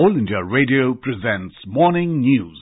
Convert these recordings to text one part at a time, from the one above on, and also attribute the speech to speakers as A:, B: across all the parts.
A: All India Radio presents Morning News.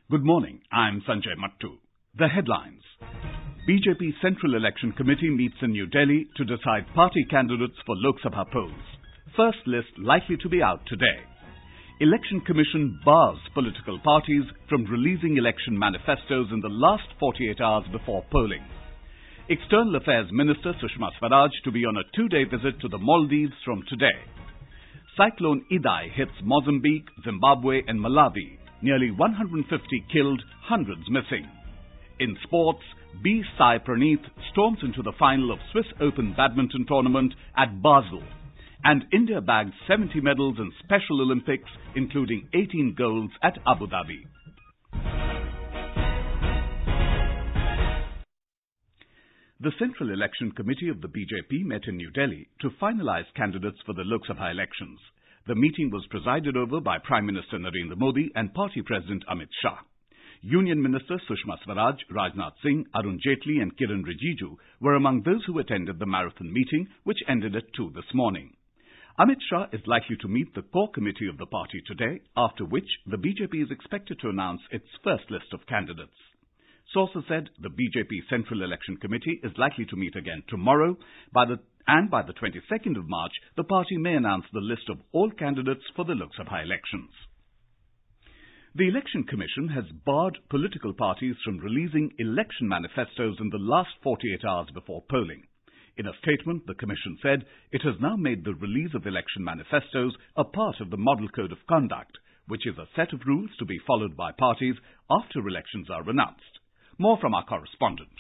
A: Good morning, I'm Sanjay Mattu. The headlines. BJP Central Election Committee meets in New Delhi to decide party candidates for Lok Sabha polls. First list likely to be out today. Election Commission bars political parties from releasing election manifestos in the last 48 hours before polling. External Affairs Minister Sushma Swaraj to be on a 2-day visit to the Maldives from today. Cyclone Idai hits Mozambique, Zimbabwe and Malawi. Nearly 150 killed, hundreds missing. In sports, Sai Praneeth storms into the final of Swiss Open Badminton tournament at Basel. And India bagged 70 medals in Special Olympics, including 18 golds at Abu Dhabi. The Central Election Committee of the BJP met in New Delhi to finalize candidates for the Lok Sabha elections. The meeting was presided over by Prime Minister Narendra Modi and Party President Amit Shah. Union Minister Sushma Swaraj, Rajnath Singh, Arun Jaitley and Kiran Rijiju were among those who attended the marathon meeting, which ended at 2 this morning. Amit Shah is likely to meet the core committee of the party today, after which the BJP is expected to announce its first list of candidates. Sources said the BJP Central Election Committee is likely to meet again tomorrow, by the 22nd of March, the party may announce the list of all candidates for the Lok Sabha elections. The Election Commission has barred political parties from releasing election manifestos in the last 48 hours before polling. In a statement, the Commission said it has now made the release of election manifestos a part of the Model Code of Conduct, which is a set of rules to be followed by parties after elections are announced. More from our correspondent.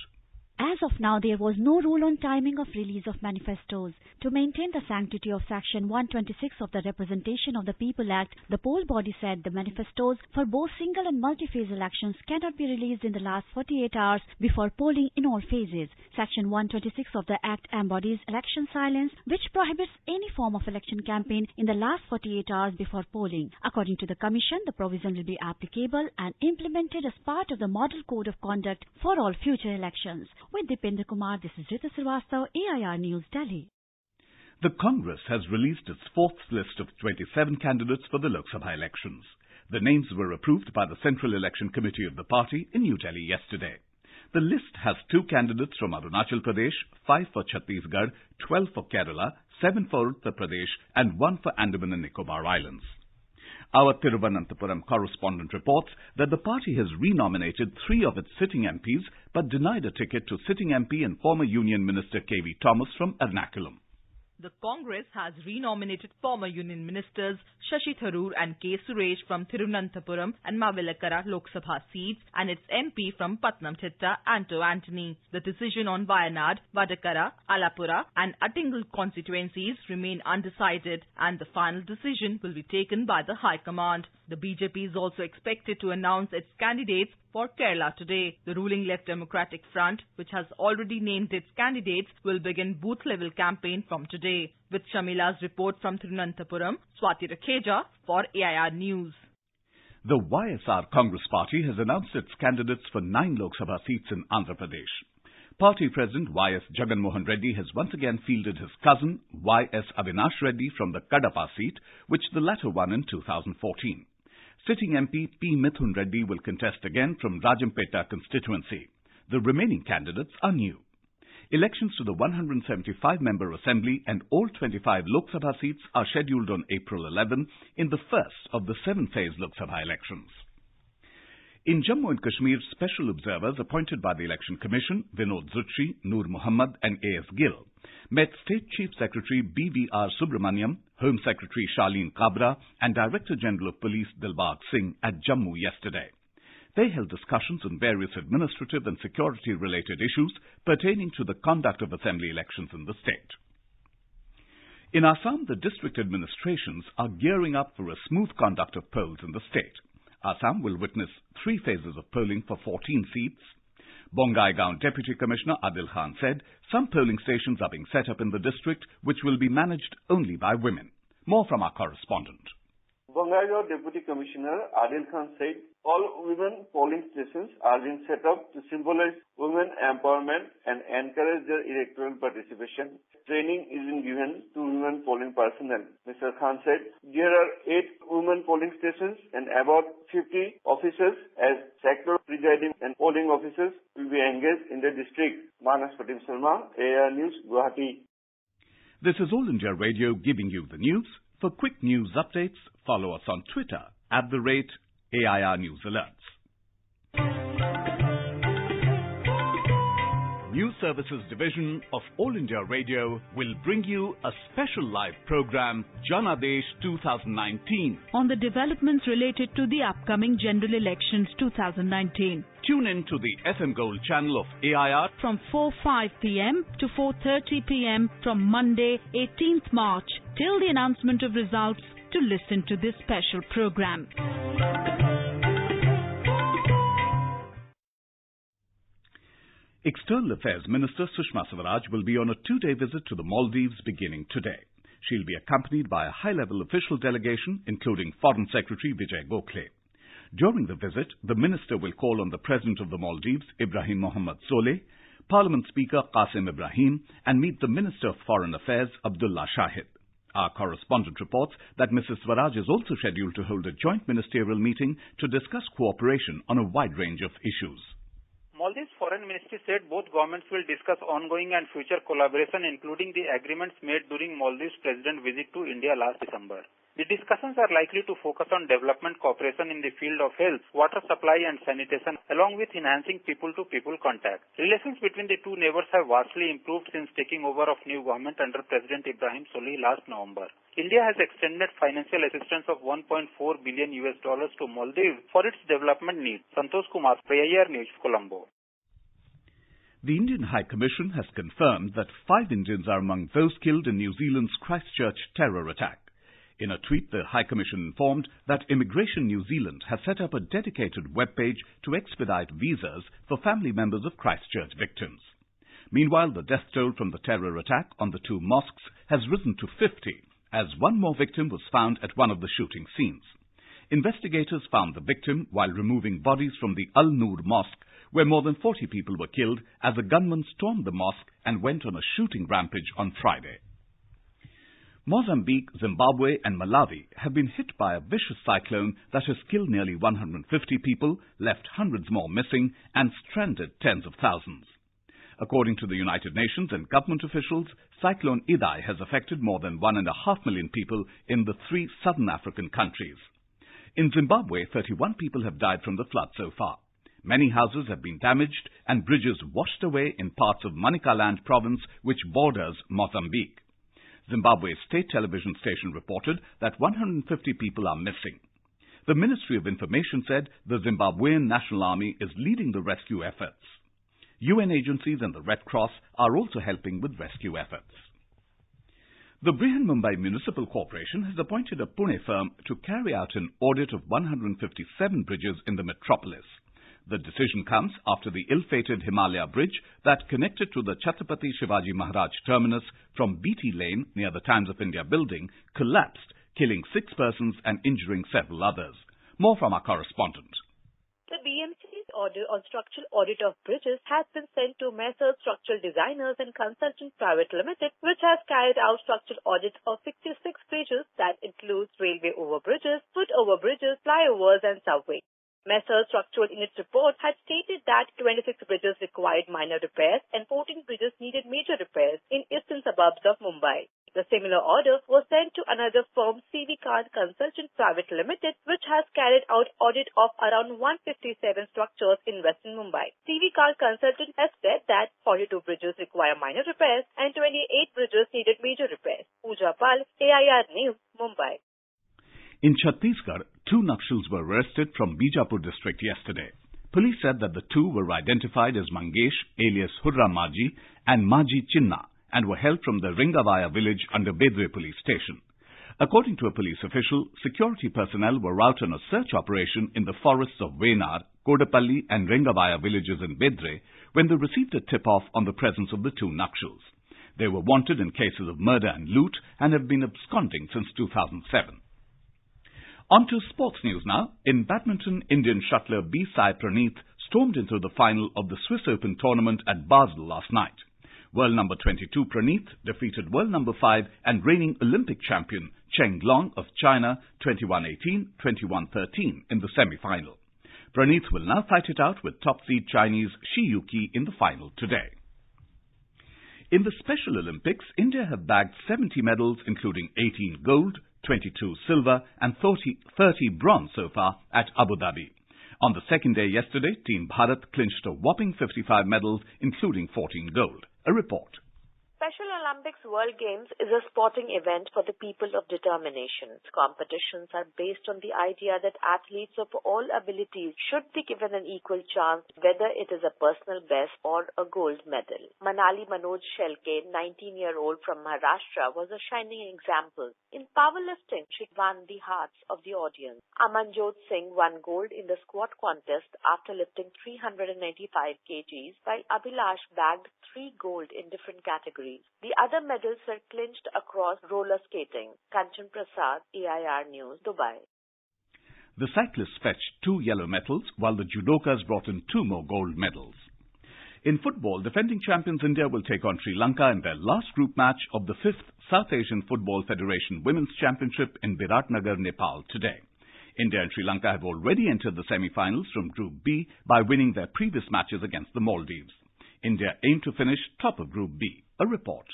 B: As of now, there was no rule on timing of release of manifestos. To maintain the sanctity of Section 126 of the Representation of the People Act, the poll body said the manifestos for both single and multi-phase elections cannot be released in the last 48 hours before polling in all phases. Section 126 of the Act embodies election silence, which prohibits any form of election campaign in the last 48 hours before polling. According to the Commission, the provision will be applicable and implemented as part of the Model Code of Conduct for all future elections. With Dipendra Kumar, this is Rita Srivastava, AIR News, Delhi.
A: The Congress has released its fourth list of 27 candidates for the Lok Sabha elections. The names were approved by the Central Election Committee of the party in New Delhi yesterday. The list has 2 candidates from Arunachal Pradesh, 5 for Chhattisgarh, 12 for Kerala, 7 for Uttar Pradesh and 1 for Andaman and Nicobar Islands. Our Thiruvananthapuram correspondent reports that the party has renominated 3 of its sitting MPs but denied a ticket to sitting MP and former Union Minister K.V. Thomas from Ernakulam.
C: The Congress has renominated former Union Ministers Shashi Tharoor and K. Suresh from Thiruvananthapuram and Mavelakara Lok Sabha seats and its MP from Patnamthitta, Anto Antony. The decision on Wayanad, Vadakara, Alapura and Attingal constituencies remain undecided and the final decision will be taken by the High Command. The BJP is also expected to announce its candidates for Kerala today. The ruling Left Democratic Front, which has already named its candidates, will begin booth-level campaign from today. With Shamila's report from Thiruvananthapuram, Swati Rakheja for AIR News.
A: The YSR Congress Party has announced its candidates for 9 Lok Sabha seats in Andhra Pradesh. Party President Y.S. Jagan Mohan Reddy has once again fielded his cousin Y.S. Avinash Reddy from the Kadapa seat, which the latter won in 2014. Sitting MP P. Mithun Reddy will contest again from Rajampeta constituency. The remaining candidates are new. Elections to the 175-member Assembly and all 25 Lok Sabha seats are scheduled on April 11 in the first of the 7-phase Lok Sabha elections. In Jammu and Kashmir, special observers appointed by the Election Commission, Vinod Zutshi, Noor Muhammad and A.S. Gill, met State Chief Secretary B.V.R. Subramaniam, Home Secretary Charlene Kabra and Director General of Police Dilbagh Singh at Jammu yesterday. They held discussions on various administrative and security-related issues pertaining to the conduct of assembly elections in the state. In Assam, the district administrations are gearing up for a smooth conduct of polls in the state. Assam will witness 3 phases of polling for 14 seats. Bongaigaon Deputy Commissioner Adil Khan said some polling stations are being set up in the district which will be managed only by women. More from our correspondent.
D: Bongaigaon Deputy Commissioner Adil Khan said All women polling stations are being set up to symbolize women empowerment and encourage their electoral participation. Training is being given to women polling personnel. Mr. Khan said there are 8 women polling stations and about 50 officers as sector presiding and polling officers will be engaged in the district. Manas Patim Sharma, AIR News, Guwahati.
A: This is All India Radio giving you the news. For quick news updates, follow us on Twitter @AIR News Alerts. News Services Division of All India Radio will bring you a special live program, Janadesh 2019.
E: On the developments related to the upcoming general elections 2019.
A: Tune in to the FM Gold channel of AIR
E: from 4:05 p.m. to 4:30 p.m. from Monday, 18th March, till the announcement of results to listen to this special program.
A: External Affairs Minister Sushma Swaraj will be on a 2-day visit to the Maldives beginning today. She'll be accompanied by a high-level official delegation, including Foreign Secretary Vijay Gokhale. During the visit, the minister will call on the President of the Maldives, Ibrahim Mohammed Soleh, Parliament Speaker Qasim Ibrahim, and meet the Minister of Foreign Affairs, Abdullah Shahid. Our correspondent reports that Mrs. Swaraj is also scheduled to hold a joint ministerial meeting to discuss cooperation on a wide range of issues.
F: Maldives Foreign Ministry said both governments will discuss ongoing and future collaboration, including the agreements made during Maldives' President's visit to India last December. The discussions are likely to focus on development cooperation in the field of health, water supply and sanitation, along with enhancing people-to-people contact. Relations between the two neighbors have vastly improved since taking over of new government under President Ibrahim Solih last November. India has extended financial assistance of $1.4 billion to Maldives for its development needs. Santosh Kumar, AIR News, Colombo.
A: The Indian High Commission has confirmed that 5 Indians are among those killed in New Zealand's Christchurch terror attack. In a tweet, the High Commission informed that Immigration New Zealand has set up a dedicated webpage to expedite visas for family members of Christchurch victims. Meanwhile, the death toll from the terror attack on the 2 mosques has risen to 50, as 1 more victim was found at one of the shooting scenes. Investigators found the victim while removing bodies from the Al-Noor Mosque, where more than 40 people were killed as a gunman stormed the mosque and went on a shooting rampage on Friday. Mozambique, Zimbabwe and Malawi have been hit by a vicious cyclone that has killed nearly 150 people, left hundreds more missing and stranded tens of thousands. According to the United Nations and government officials, Cyclone Idai has affected more than 1.5 million people in the 3 southern African countries. In Zimbabwe, 31 people have died from the flood so far. Many houses have been damaged and bridges washed away in parts of Manicaland province, which borders Mozambique. Zimbabwe's state television station reported that 150 people are missing. The Ministry of Information said the Zimbabwean National Army is leading the rescue efforts. UN agencies and the Red Cross are also helping with rescue efforts. The Brihan-Mumbai Municipal Corporation has appointed a Pune firm to carry out an audit of 157 bridges in the metropolis. The decision comes after the ill-fated Himalaya Bridge that connected to the Chhatrapati Shivaji Maharaj terminus from BT Lane near the Times of India building collapsed, killing 6 persons and injuring several others. More from our correspondent.
G: The BMC's order on structural audit of bridges has been sent to Messrs Structural Designers and Consultant Private Limited, which has carried out structural audits of 66 bridges that includes railway overbridges, foot overbridges, flyovers and subways. Messrs Structural in its report had stated that 26 bridges required minor repairs and 14 bridges needed major repairs in eastern suburbs of Mumbai. The similar order was sent to another firm, CV Khan Consultant Private Limited, which has carried out audit of around 157 structures in western Mumbai. CV Khan Consultant has said that 42 bridges require minor repairs and 28 bridges needed major repairs. Pooja Pal, AIR News, Mumbai.
A: In Chhattisgarh, 2 Nakshals were arrested from Bijapur district yesterday. Police said that the 2 were identified as Mangesh, alias Hurra Maji, and Maji Chinna, and were held from the Ringavaya village under Bedre police station. According to a police official, security personnel were out on a search operation in the forests of Venar, Kodapalli and Ringavaya villages in Bedre when they received a tip-off on the presence of the 2 Nakshals. They were wanted in cases of murder and loot and have been absconding since 2007. On to sports news now. In badminton, Indian shuttler Sai Praneeth stormed into the final of the Swiss Open tournament at Basel last night. World number 22 Praneeth defeated world number 5 and reigning Olympic champion Cheng Long of China 21-18, 21-13 in the semi-final. Praneeth will now fight it out with top seed Chinese Shi Yuqi in the final today. In the Special Olympics, India have bagged 70 medals, including 18 gold, 22 silver and 30 bronze so far at Abu Dhabi. On the second day yesterday, Team Bharat clinched a whopping 55 medals, including 14 gold. A report.
G: Special Olympics World Games is a sporting event for the people of determination. Competitions are based on the idea that athletes of all abilities should be given an equal chance, whether it is a personal best or a gold medal. Manali Manoj Shelke, 19-year-old from Maharashtra, was a shining example. In powerlifting, she won the hearts of the audience. Amanjot Singh won gold in the squat contest after lifting 395 kgs, while Abhilash bagged 3 gold in different categories. The other medals were clinched across roller skating. Kanchan Prasad, AIR News, Dubai.
A: The cyclists fetched 2 yellow medals, while the judokas brought in 2 more gold medals. In football, defending champions India will take on Sri Lanka in their last group match of the 5th South Asian Football Federation Women's Championship in Biratnagar, Nepal today. India and Sri Lanka have already entered the semi-finals from Group B by winning their previous matches against the Maldives. India aim to finish top of Group B. A report.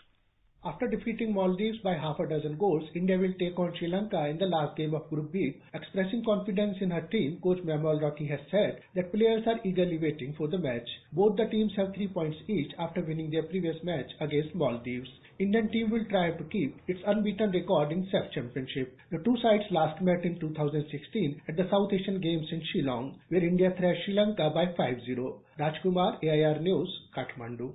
H: After defeating Maldives by half a dozen goals, India will take on Sri Lanka in the last game of Group B. Expressing confidence in her team, coach Memal Rocky has said that players are eagerly waiting for the match. Both the teams have 3 points each after winning their previous match against Maldives. Indian team will try to keep its unbeaten record in CEF Championship. The two sides last met in 2016 at the South Asian Games in Shillong, where India thrashed Sri Lanka by 5-0. Rajkumar, AIR News, Kathmandu.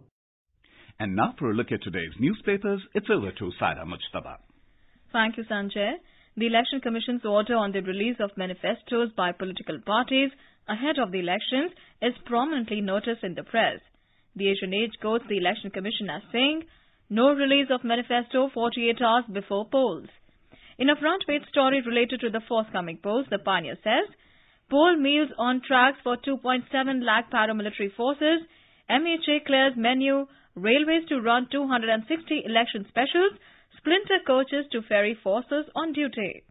A: And now for a look at today's newspapers, it's over to Saira Mujtaba.
I: Thank you, Sanjay. The Election Commission's order on the release of manifestos by political parties ahead of the elections is prominently noticed in the press. The Asian Age quotes the Election Commission as saying, "No release of manifesto 48 hours before polls." In a front-page story related to the forthcoming polls, the Pioneer says, "Poll meals on tracks for 2.7 lakh paramilitary forces, MHA clears menu, railways to run 260 election specials, splinter coaches to ferry forces on duty."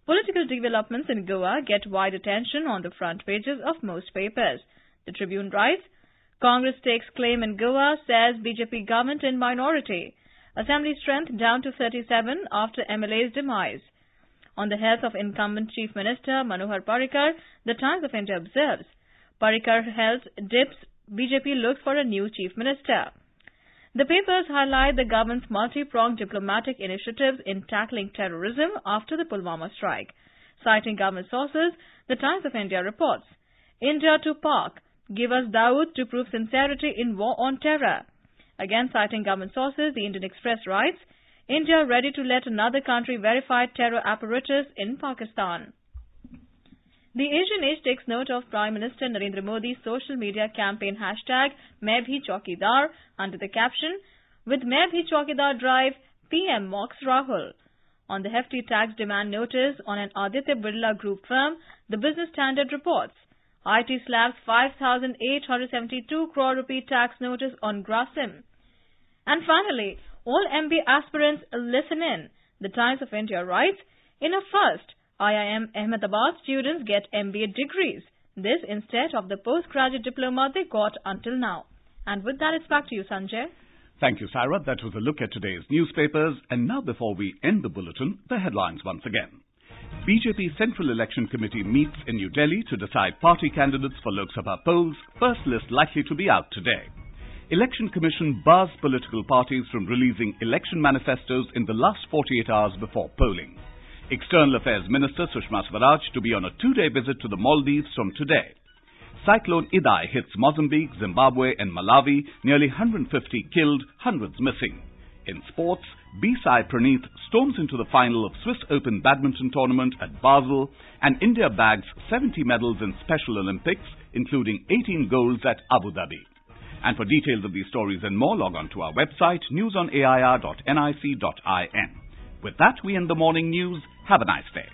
I: Political developments in Goa get wide attention on the front pages of most papers. The Tribune writes, "Congress takes claim in Goa, says BJP government in minority. Assembly strength down to 37 after MLA's demise." On the health of incumbent Chief Minister Manohar Parrikar, the Times of India observes, "Parrikar health dips, BJP looks for a new Chief Minister." The papers highlight the government's multi-pronged diplomatic initiatives in tackling terrorism after the Pulwama strike. Citing government sources, the Times of India reports, "India to Pak, give us Dawood to prove sincerity in war on terror." Again citing government sources, the Indian Express writes, "India ready to let another country verify terror apparatus in Pakistan." The Asian Age takes note of Prime Minister Narendra Modi's social media campaign hashtag Main Bhi Chaukidar under the caption, "With Main Bhi Chaukidar drive, PM mocks Rahul." On the hefty tax demand notice on an Aditya Birla Group firm, the Business Standard reports, IT slabs 5,872 crore rupee tax notice on Grasim. And finally, all MBA aspirants listen in. The Times of India writes, "In a first, IIM Ahmedabad students get MBA degrees. This instead of the postgraduate diploma they got until now." And with that, it's back to you, Sanjay.
A: Thank you, Saira. That was a look at today's newspapers. And now before we end the bulletin, the headlines once again. BJP Central Election Committee meets in New Delhi to decide party candidates for Lok Sabha polls. First list likely to be out today. Election Commission bars political parties from releasing election manifestos in the last 48 hours before polling. External Affairs Minister Sushma Swaraj to be on a 2-day visit to the Maldives from today. Cyclone Idai hits Mozambique, Zimbabwe and Malawi, nearly 150 killed, hundreds missing. In sports, Sai Praneeth storms into the final of Swiss Open Badminton tournament at Basel, and India bags 70 medals in Special Olympics, including 18 golds at Abu Dhabi. And for details of these stories and more, log on to our website, newsonair.nic.in. With that, we end the morning news. Have a nice day.